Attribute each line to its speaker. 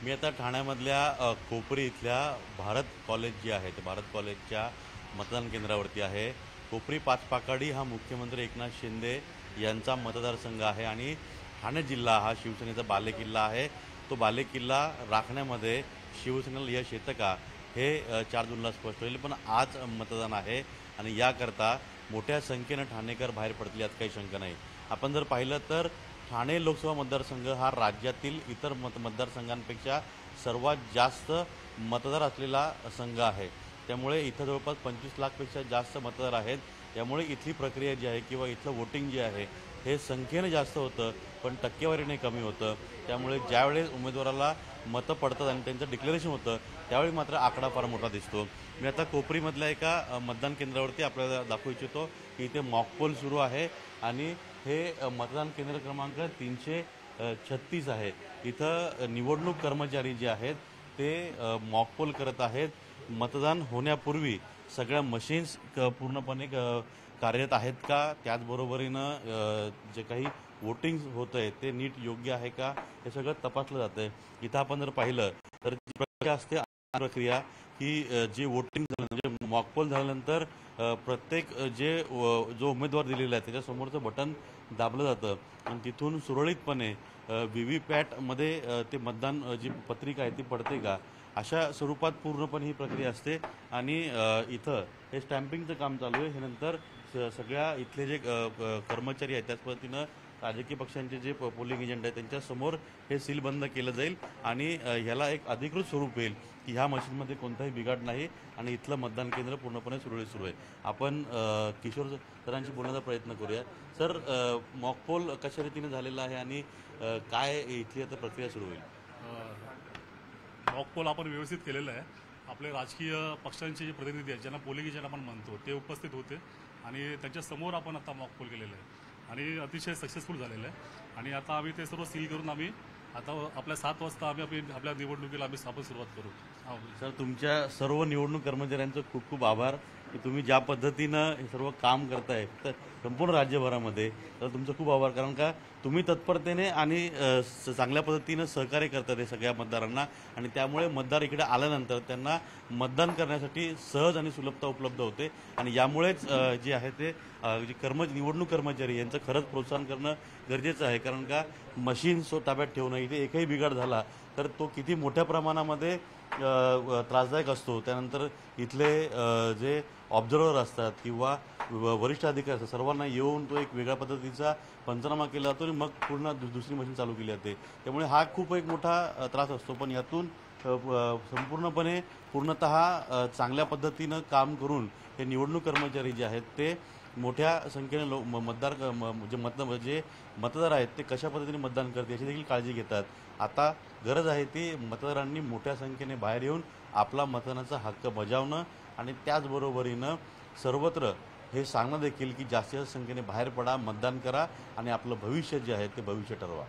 Speaker 1: मी आता ठाण्यामधल्या कोपरी इथल्या भारत कॉलेज जे आहे ते भारत कॉलेजच्या मतदान केंद्रावरती आहे। कोपरी पाचपाकाडी हा मुख्यमंत्री एकनाथ शिंदे यांचा मतदारसंघ आहे आणि ठाणे जिल्हा हा शिवसेनेचा बालेकिल्ला आहे। तो बालेकिल्ला राखण्यामध्ये शिवसेनेला यश येतं का हे 4 जूनला स्पष्ट होईल, पण आज मतदान आहे आणि याकरता मोठ्या संख्येनं ठाणेकर बाहेर पडतील यात काही शंका नाही। आपण जर पाहिलं तर ठाणे लोकसभा मतदारसंघ हा राज्यातील इतर मतदारसंघांपेक्षा सर्वात जास्त मतदार असलेला संघ आहे। त्यामुळे इथं जवळपास 25 लाखपेक्षा जास्त मतदार आहेत। त्यामुळे इथली प्रक्रिया जी आहे किंवा इथलं वोटिंग जे आहे हे संख्येने जास्त होतं पण टक्केवारीने कमी होतं। त्यामुळे ज्यावेळेस उमेदवाराला मतं पडतात आणि त्यांचं डिक्लेरेशन होतं त्यावेळी मात्र आकडा फार मोठा दिसतो। मी आता कोपरीमधल्या एका मतदान केंद्रावरती आपल्याला दाखवू इच्छितो की इथे मॉकपोल सुरू आहे आणि हे मतदान केंद्र क्रमांक 336 आहे। इथं निवडणूक कर्मचारी जे आहेत ते मॉकपोल करत आहेत। मतदान होण्यापूर्वी सगळ्या मशीन्स पूर्णपणे कार्यरत आहेत का, त्याचबरोबरीनं जे काही वोटिंग होतं आहे ते नीट योग्य आहे का हे सगळं तपासलं जातं आहे। इथं आपण जर पाहिलं तर जी प्रक्रिया असते प्रक्रिया की जी वोटिंग झालं म्हणजे मॉकपोल झाल्यानंतर प्रत्येक जो उमेदवार दिलेला आहे त्याच्यासमोरचं बटन दाबलं जातं आणि तिथून सुरळीतपणे व्हीव्हीपॅटमध्ये ते मतदान जी पत्रिका आहे ती पडते का अशा स्वरूपात पूर्णपणे ही प्रक्रिया असते। आणि इथं हे स्टॅम्पिंगचं काम चालू आहे। हे नंतर सगळ्या इथले जे कर्मचारी आहेत त्याच पद्धतीनं राजकीय पक्षांचे जे पोलिंग एजंट आहेत त्यांच्यासमोर हे सील बंद केलं जाईल आणि ह्याला एक अधिकृत स्वरूप येईल की ह्या मशीनमध्ये कोणताही बिघाड नाही आणि इथलं मतदान केंद्र पूर्णपणे सुरळीत सुरू आहे। आपण किशोर सरांशी बोलण्याचा प्रयत्न करूया। सर, मॉकपोल कशा रीतीने झालेला आहे आणि काय इथली आता प्रक्रिया सुरू होईल?
Speaker 2: मॉकपोल आपण व्यवस्थित केलेलं आहे। आपले राजकीय पक्षांचे जे प्रतिनिधी आहेत ज्यांना पोलिंग एजंट आपण म्हणतो ते उपस्थित होते आणि त्यांच्यासमोर आपण आता मॉकपोल केलेलं आहे आणि अतिशय सक्सेसफुल झालेलं आहे। आणि आता आम्ही ते सर्व सील करून आम्ही आता आपल्या 7 वाजता आम्ही आपल्या निवडणुकीला आपण सुरुवात करू।
Speaker 1: सर, तुमच्या सर्व निवडणूक कर्मचाऱ्यांचं खूप खूप आभार की तुम्ही ज्या पद्धतीनं हे सर्व काम करताय तर संपूर्ण राज्यभरामध्ये, तर तुमचं खूप आभार, कारण का तुम्ही तत्परतेने आणि चांगल्या पद्धतीनं सहकार्य करतात हे सगळ्या मतदारांना आणि त्यामुळे मतदार इकडे आल्यानंतर त्यांना मतदान करण्यासाठी सहज आणि सुलभता उपलब्ध होते आणि यामुळेच जे आहे ते निवडणूक कर्मचारी यांचं खरंच प्रोत्साहन करणं गरजेचं आहे। कारण का मशीन ताब्यात ठेवणं, इथे एकही बिघाड झाला तर तो किती मोठ्या प्रमाणामध्ये त्रासदायक असतो। त्यानंतर इथले जे ऑब्झर्वर असतात किंवा वरिष्ठ अधिकारी असतात सर्वांना येऊन तो एक वेगळ्या पद्धतीचा पंचनामा केला जातो आणि मग पूर्ण दुसरी मशीन चालू केली जाते। त्यामुळे हा खूप एक मोठा त्रास असतो, पण यातून संपूर्णपणे पूर्णतः चांगल्या पद्धतीनं काम करून हे निवडणूक कर्मचारी जे आहेत ते मोठ्या संख्येने जे मतदार आहेत ते कशा पद्धतीने मतदान करते याची देखील काळजी घेतात। आता गरज आहे ती मतदारांनी मोठ्या संख्येने बाहेर येऊन आपला मतदानाचा हक्क बजावणं आणि त्याचबरोबरीनं सर्वत्र हे सांगणं देखील की जास्तीत जास्त संख्येने बाहेर पडा, मतदान करा आणि आपलं भविष्य जे आहे ते भविष्य ठरवा।